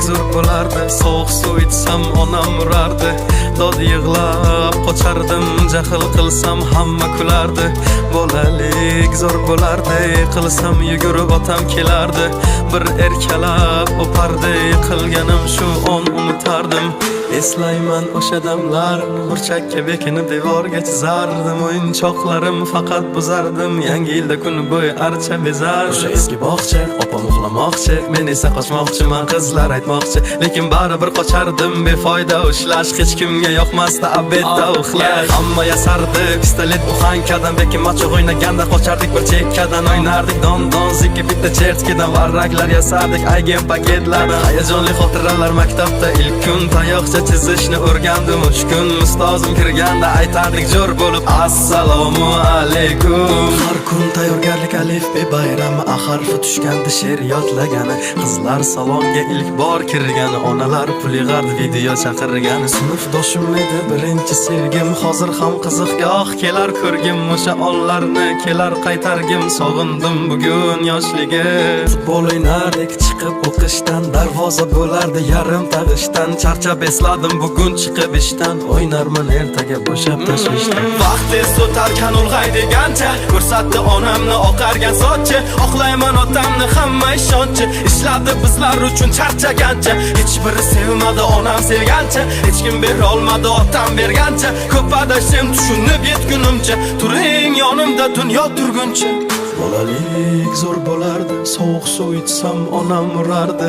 zo'r bo'lardi. Sovuq suv ichsam onam urardi. Dod yig'lab qochardim, jahl qilsam hamma kulardi. Bolalik zo'r bo'lardi, qilsam yugurib otam kelardi. Bir erkalab o'pardi, qilganim shu on unutardim. Eslayman o'sha damlar, burchakka bekinib devorga chizardim. O'yinchoqlarim faqat buzardim, yangi yilda kun bo'yi archa bezar. O'sha eski bog'cha, opam uxlamoqchi, men esa qochmoqchiman, qizlar aytmoqchi. Lekin baribir qochardim, befoyda ushlash, hech kimga yoqmasdi abedda uxlash. Hamma yasardi, pistolet buxankadan, bekin machoq o'ynaganda qochardik bir chekkadan. O'ynardik don zikki bitta chertkidan, varraklar yasardik aygen paketlardan. Hayajonli xotiralar maktabda ilk kun, tayoqcha chizishni o'rgandim 3 kun. Ustozim kirganda aytardik jo'r bo'lib assalomu alaykum. Har kun tayyorgarlik alifbe bayrami, a harfi tushganda she'r yodlagani. Qizlar salonga ilk bor kirgani, onalar pul yig'ardi, video chaqirgani. Sinfdoshim edi birinchi sevgim, hozir ham qiziqgoh kelar ko'rgim. O'sha onlarni kelar qaytargim, sog'indim bugun yoshligim. Futbol o'ynardik chiqib o'qishdan, darvoza bo'lardi yarim tag'ishdan. Charchab esladim bugun chiqib ishdan, o'ynarman ertaga bo'shab tashvishdan. Vaqt tez o'tarkan ulg'ay degancha, ko'rsatdi onamni oqargan sochi. Oqlayman otamni hamma ishonchi, ishladi bizlar uchun charchagancha. Hech biri sevmadi onam sevgancha, hech kim bera olmadi otam bergancha. Ko'p adashim tushunib yetgunimcha, turing yonimda dunyo turguncha. Bolalik zo'r bo'lardi, sovuq suv ichsam onam urardi.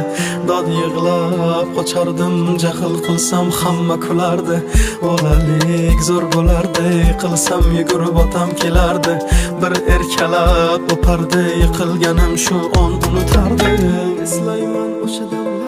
Dod yig'lab qochardim, jahl qilsam hamma kulardi. Bolalik zo'r bo'lardi, qilsam yugurib otam kelardi. Bir erkalab o'pardi, yiqilganim shu on unutardi. Eslayman o'sha